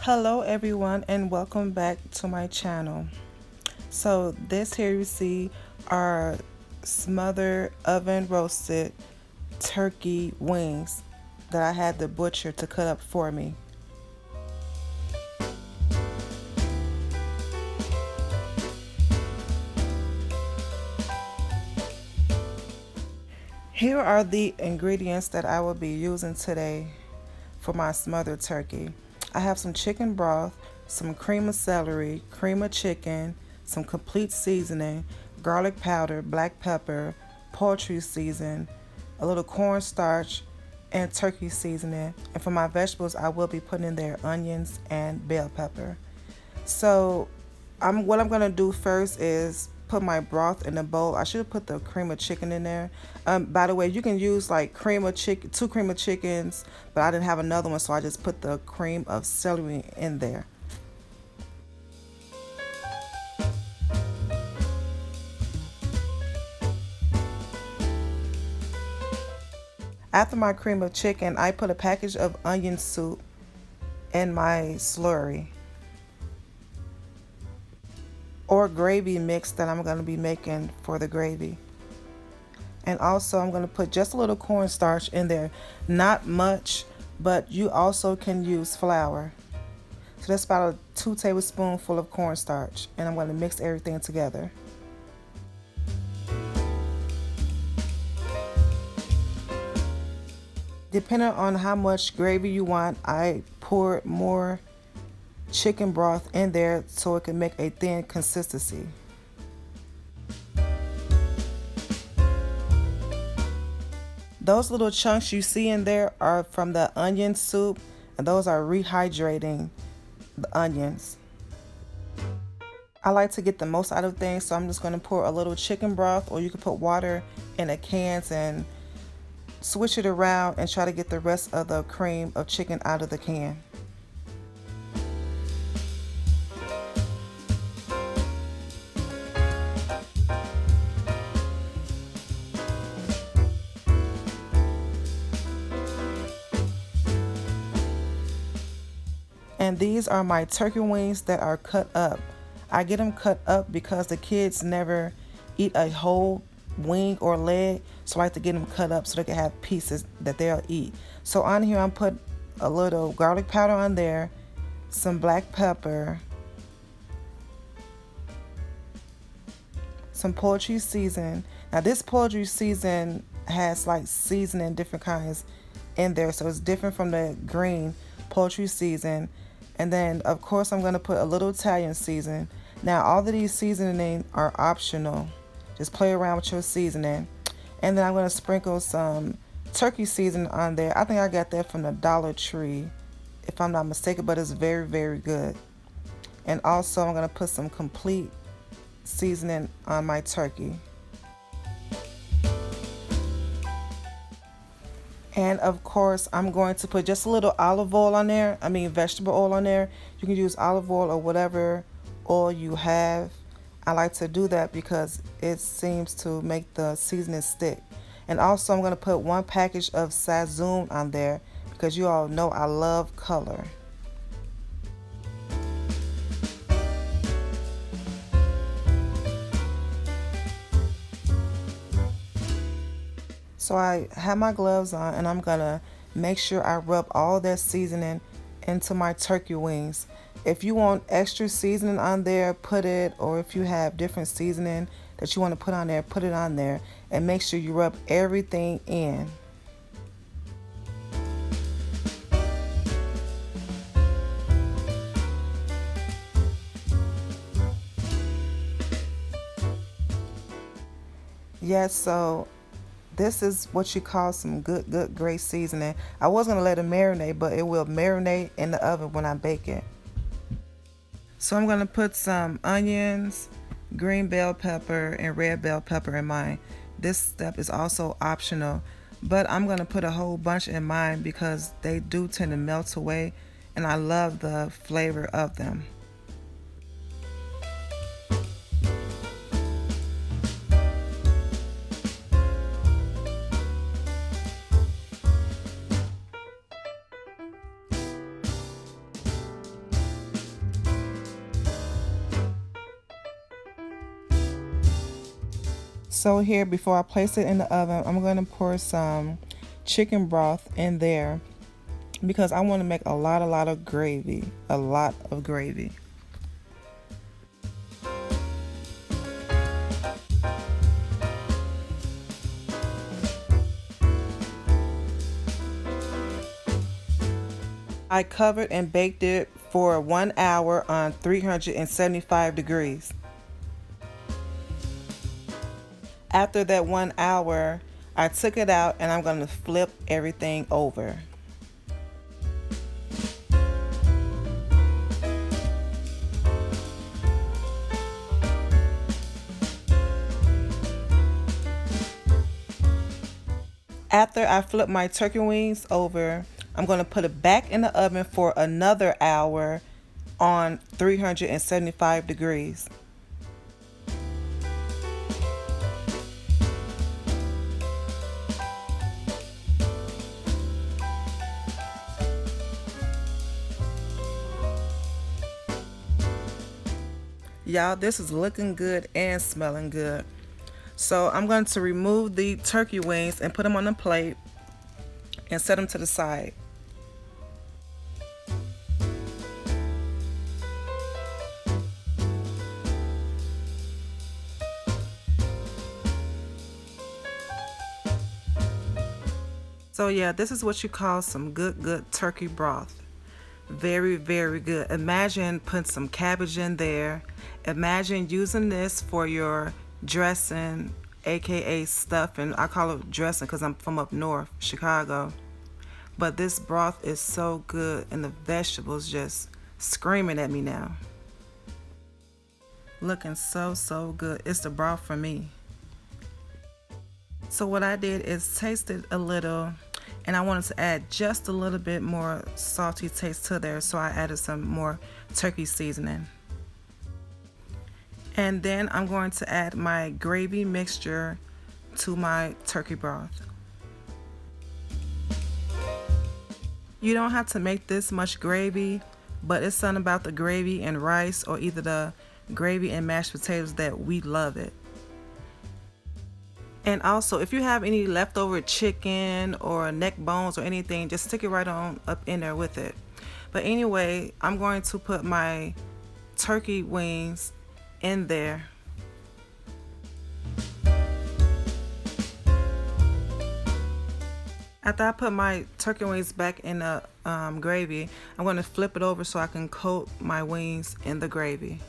Hello everyone and welcome back to my channel. So this here you see are smothered oven roasted turkey wings that I had the butcher to cut up for me. Here are the ingredients that I will be using today for my smothered turkey. I have some chicken broth, some cream of celery, cream of chicken, some complete seasoning, garlic powder, black pepper, poultry season, a little cornstarch, and turkey seasoning. And for my vegetables, I will be putting in there onions and bell pepper. So what I'm gonna do first is put my broth in a bowl. I should have put the cream of chicken in there. By the way, you can use like cream of chicken, two cream of chickens, but I didn't have another one, so I just put the cream of celery in there. After my cream of chicken, I put a package of onion soup in my slurry or gravy mix that I'm going to be making for the gravy. And also I'm going to put just a little cornstarch in there. Not much, but you also can use flour. So that's about a 2 tablespoons full of cornstarch. And I'm going to mix everything together. Depending on how much gravy you want, I poured more chicken broth in there so it can make a thin consistency. Those little chunks you see in there are from the onion soup, and those are rehydrating the onions. I like to get the most out of things, so I'm just going to pour a little chicken broth, or you can put water in the cans and switch it around and try to get the rest of the cream of chicken out of the can. And these are my turkey wings that are cut up. I get them cut up because the kids never eat a whole wing or leg, so I like to get them cut up so they can have pieces that they'll eat. So on here I'm put a little garlic powder on there, some black pepper, some poultry season. Now this poultry season has like seasoning different kinds in there, so it's different from the green poultry season. And then of course I'm going to put a little Italian season. Now all of these seasoning are optional. Just play around with your seasoning. And then I'm going to sprinkle some turkey seasoning on there. I think I got that from the Dollar Tree, if I'm not mistaken, but it's very, very good. And also I'm going to put some complete seasoning on my turkey. And of course I'm going to put just a little olive oil on there. I mean vegetable oil on there. You can use olive oil or whatever oil you have. I like to do that because it seems to make the seasoning stick. And also I'm going to put 1 package of sazon on there because you all know I love color. So I have my gloves on and I'm gonna make sure I rub all that seasoning into my turkey wings. If you want extra seasoning on there, put it, or if you have different seasoning that you want to put on there, put it on there, and make sure you rub everything in. Yes, so this is what you call some good great seasoning. I was going to let it marinate, but it will marinate in the oven when I bake it. So I'm going to put some onions, green bell pepper, and red bell pepper in mine. This step is also optional, but I'm going to put a whole bunch in mine because they do tend to melt away, and I love the flavor of them. So here, before I place it in the oven, I'm going to pour some chicken broth in there because I want to make a lot of gravy, a lot of gravy. I covered and baked it for 1 hour on 375 degrees. After that 1 hour, I took it out and I'm going to flip everything over. After I flip my turkey wings over, I'm going to put it back in the oven for another hour on 375 degrees. Y'all, this is looking good and smelling good. So I'm going to remove the turkey wings and put them on a plate and set them to the side. So yeah, this is what you call some good turkey broth. Very good. Imagine putting some cabbage in there. Imagine using this for your dressing, aka stuffing. I call it dressing because I'm from up north, Chicago. But this broth is so good and the vegetables just screaming at me now. Looking so good. It's the broth for me. So what I did is taste it a little, and I wanted to add just a little bit more salty taste to there, so I added some more turkey seasoning. And then I'm going to add my gravy mixture to my turkey broth. You don't have to make this much gravy, but it's something about the gravy and rice, or either the gravy and mashed potatoes, that we love it. And also, if you have any leftover chicken or neck bones or anything, just stick it right on up in there with it. But anyway, I'm going to put my turkey wings in there. After I put my turkey wings back in the gravy, I'm going to flip it over so I can coat my wings in the gravy.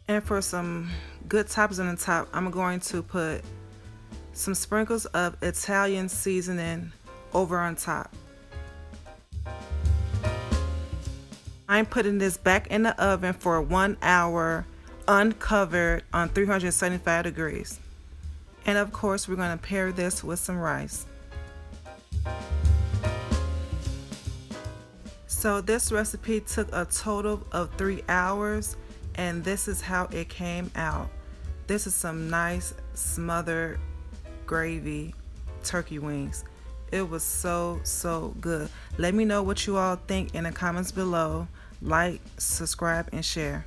And for some good toppings on the top, I'm going to put some sprinkles of Italian seasoning over on top. I'm putting this back in the oven for 1 hour uncovered on 375 degrees. And of course, we're going to pair this with some rice. So this recipe took a total of 3 hours, and this is how it came out. This is some nice smothered gravy turkey wings. It was so good. Let me know what you all think in the comments below. Like, subscribe, and share.